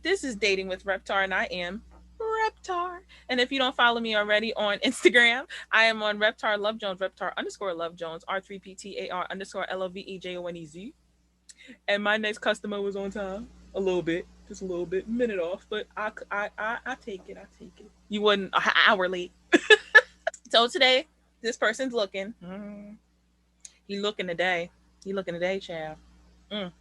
This is Dating with Reptar, and I am Reptar. And if you don't follow me already on Instagram, I am on Reptar Love Jones, Reptar underscore Love Jones, R3PTAR underscore LOVEJONEZ. And my next customer was on time. A little bit, just a little bit, minute off, but I take it. I take it. You wouldn't an hour late. So today, this person's looking. He looking today. He looking today, child. Mm,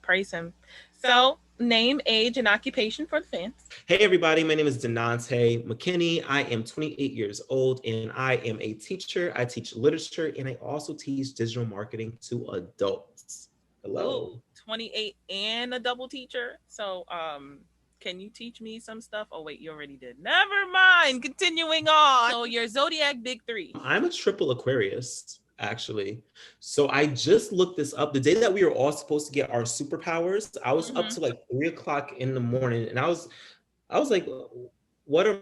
praise him. So, name, age, and occupation for the fans. Hey everybody, my name is Denontè McKinney. I am 28 years old and I am a teacher. I teach literature and I also teach digital marketing to adults. Hello. Ooh, 28 and a double teacher. So, can you teach me some stuff? Oh, wait, you already did. Never mind. Continuing on. So, your zodiac big three. I'm a triple Aquarius, actually. So I just looked this up. The day that we were all supposed to get our superpowers, I was up to like 3 o'clock in the morning and I was like, what are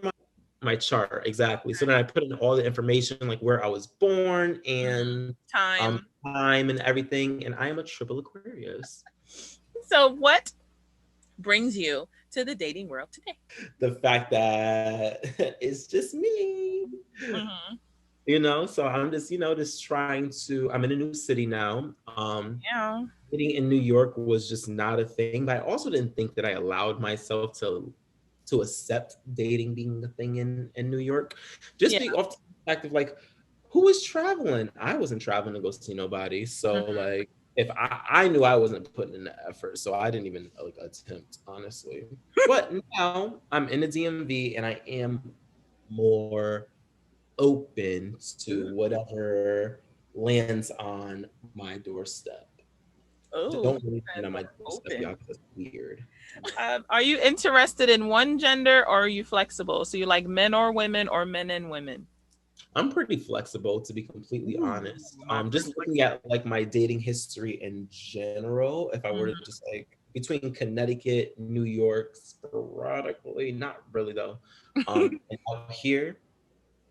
my chart exactly? So then I put in all the information, like where I was born and Time. time and everything. And I am a triple Aquarius. So, what brings you to the dating world today? The fact that it's just me. Mm-hmm. So I'm just, just trying to, I'm in a new city now. Yeah. Dating in New York was just not a thing, but I also didn't think that I allowed myself to accept dating being a thing in New York. Just Yeah. be off the fact of like, who was traveling? I wasn't traveling to go see nobody. So like, if I knew I wasn't putting in the effort, so I didn't even like attempt, honestly. But now I'm in the DMV and I am more open to whatever lands on my doorstep. Oh, Don't really land on my doorstep, open. y'all, because it's weird. Are you interested in one gender or are you flexible? So you like men or women or men and women? I'm pretty flexible, to be completely Ooh, honest. my Just looking at like my dating history in general, if I were to just like between Connecticut, New York, sporadically, not really though, and out here,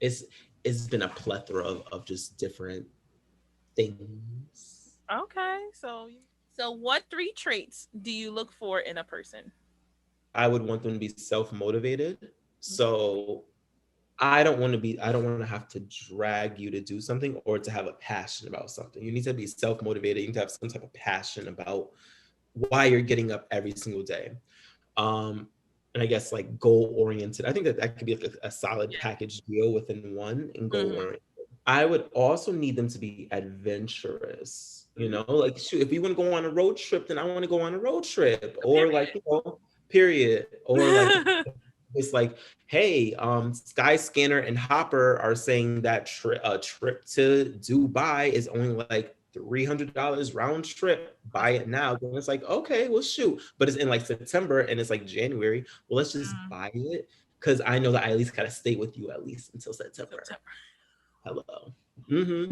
it's it's been a plethora of just different things. Okay, so what three traits do you look for in a person? I would want them to be self-motivated. So I don't want to have to drag you to do something or to have a passion about something. You need to be self-motivated. You need to have some type of passion about why you're getting up every single day. Um, and I guess like goal oriented. I think that could be like a solid package deal within one and goal Mm-hmm. oriented. I would also need them to be adventurous. Like shoot, if we want to go on a road trip, then I want to go on a road trip, or like period, or like it's like, hey, Skyscanner and Hopper are saying that a trip to Dubai is only like $300 round trip. Buy it now. And it's like, okay, well, shoot. But it's in like September and it's like January. Well, let's just buy it because I know that I at least gotta stay with you at least until September. Hello.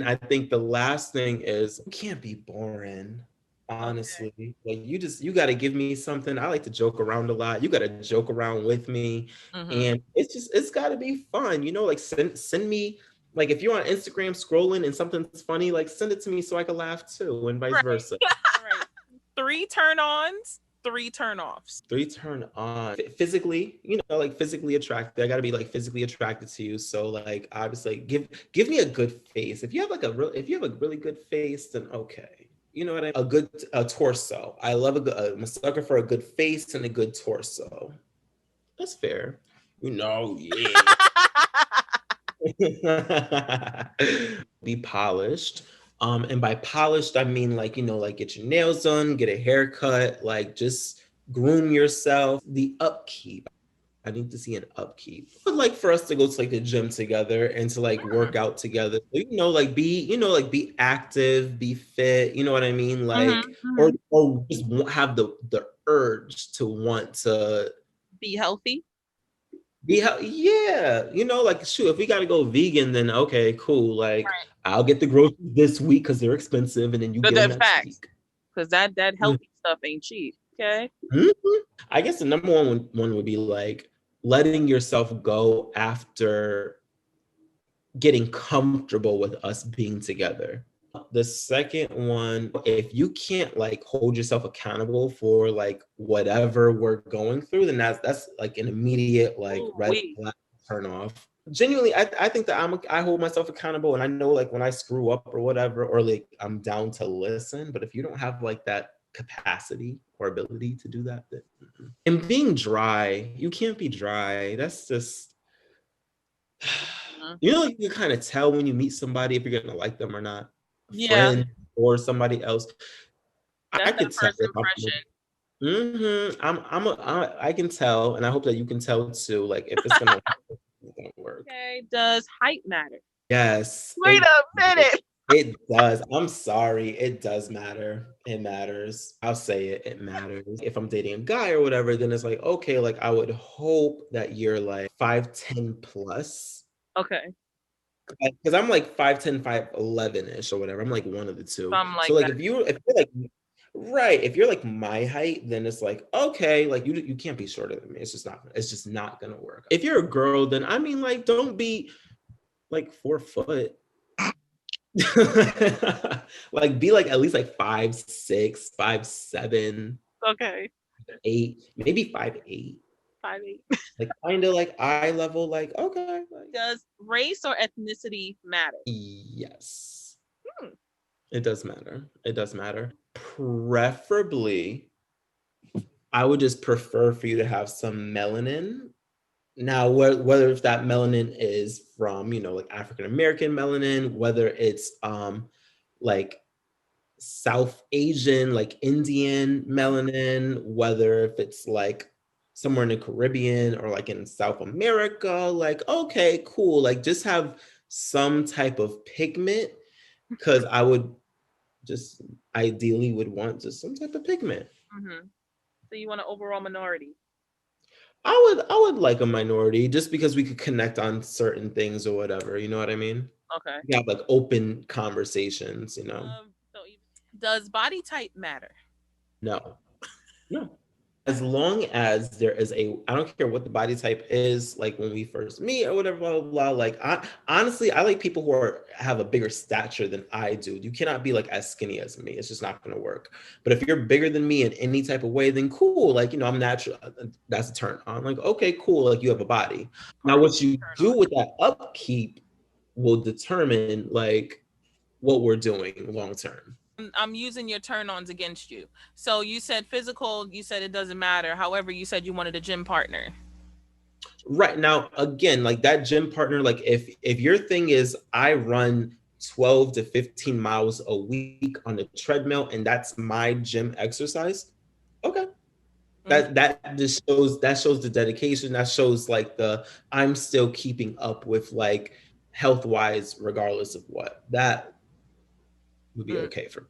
I think the last thing is you can't be boring. Honestly, like you got to give me something. I like to joke around a lot. You got to joke around with me, and it's got to be fun. Like send me like if you're on Instagram scrolling and something's funny, like send it to me so I can laugh too, and vice versa. Right. Three turn ons, three turn offs. Three turn on physically, like physically attracted. I got to be like physically attracted to you. So like obviously give me a good face. If you have if you have a really good face, then okay. You know what I mean? A good torso. I love I'm a sucker for a good face and a good torso. That's fair. Yeah. Be polished. And by polished, I mean like, like get your nails done, get a haircut, like just groom yourself. The upkeep. I need to see an upkeep. I would like for us to go to like the gym together and to like work out together. Like be active, be fit. You know what I mean? Like, or just have the urge to want to be healthy. Yeah, like shoot, if we gotta go vegan, then okay, cool. Like I'll get the groceries this week because they're expensive, and then you get them next week. Because that healthy stuff ain't cheap. Okay. I guess the number one would be like letting yourself go after getting comfortable with us being together. The second one, if you can't like hold yourself accountable for like whatever we're going through, then that's like an immediate like Ooh, red wait. flag turn off. Genuinely, I think that I hold myself accountable, and I know like when I screw up or whatever, or like I'm down to listen. But if you don't have like that capacity or ability to do that, then and being dry, you can't be dry. That's just Mhm. you know, like you can kind of tell when you meet somebody if you're gonna like them or not, a Yeah, friend or somebody else. I that's that could tell first if I'm. impression. I can tell, and I hope that you can tell too. Like if it's gonna work. Okay, does height matter? Yes, Wait a minute. it does. I'm sorry, it does matter. It matters. I'll say it. It matters. If I'm dating a guy or whatever, then it's like okay, like I would hope that you're like 5'10" plus. Okay, Because I'm like 5'10", 5'11" ish or whatever. I'm like one of the two. something So like like that. if you're like right, if you're like my height, then it's like okay, like you can't be shorter than me. It's just not gonna work. If you're a girl, then I mean like don't be like 4 foot. Like be like at least like 5'6", 5'7", Okay, 8, maybe 5'8". 5'8". Like kind of like eye level, like okay, like Does race or ethnicity matter? yes. Hmm. It does matter. It does matter. Preferably, I would just prefer for you to have some melanin. Now, whether if that melanin is from, like African American melanin, whether it's like South Asian, like Indian melanin, whether if it's like somewhere in the Caribbean or like in South America, like okay, cool. Like just have some type of pigment because I would just ideally would want just some type of pigment. Mm-hmm. So you want an overall minority? I would like a minority just because we could connect on certain things or whatever. You know what I mean? Okay. We have like open conversations. Does body type matter? No, no. As long as there is I don't care what the body type is, like when we first meet or whatever, blah blah blah. Like I honestly, I like people who have a bigger stature than I do. You cannot be like as skinny as me. It's just not going to work. But if you're bigger than me in any type of way, then cool. Like I'm natural. That's a turn on. Like okay, cool. Like you have a body. Now, Part what you turn do on. with that upkeep will determine like what we're doing long term. I'm using your turn ons against you. So you said physical, you said it doesn't matter. However, you said you wanted a gym partner. Right now, again, like that gym partner, like if your thing is I run 12 to 15 miles a week on the treadmill and that's my gym exercise, okay. Mm, That shows the dedication. That shows like the I'm still keeping up with like health wise, regardless of what. That would be mm. okay for me.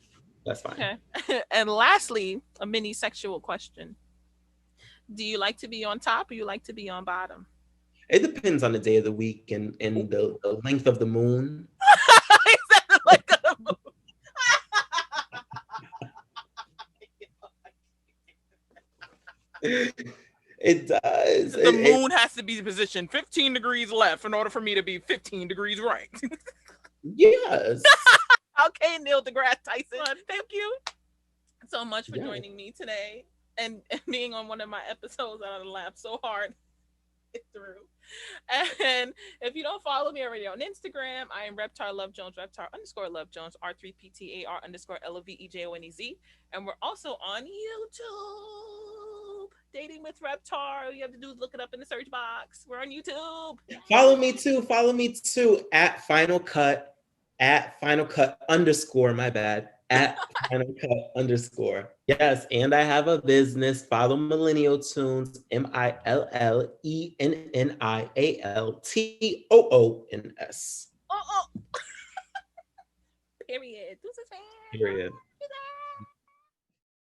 That's fine. Okay. And lastly, a mini sexual question. Do you like to be on top or you like to be on bottom? It depends on the day of the week and the length of the moon. Is that like a- It does. the moon has to be positioned 15 degrees left in order for me to be 15 degrees right. Yes. Okay, Neil deGrasse Tyson. Thank you so much for Yeah. joining me today and being on one of my episodes. I laughed so hard through. And if you don't follow me already on Instagram, I am Reptar Love Jones, Reptar_Love Jones, R3PTAR_LOVEJONEZ. And we're also on YouTube. Dating with Reptar. All you have to do is look it up in the search box. We're on YouTube. Follow me too. Follow me too at Final Cut, my bad, at Final Cut underscore. Yes, and I have a business. Follow Millennial Tunes, MILLENNIALTOONS. Oh, oh. Period. This is fan. Period.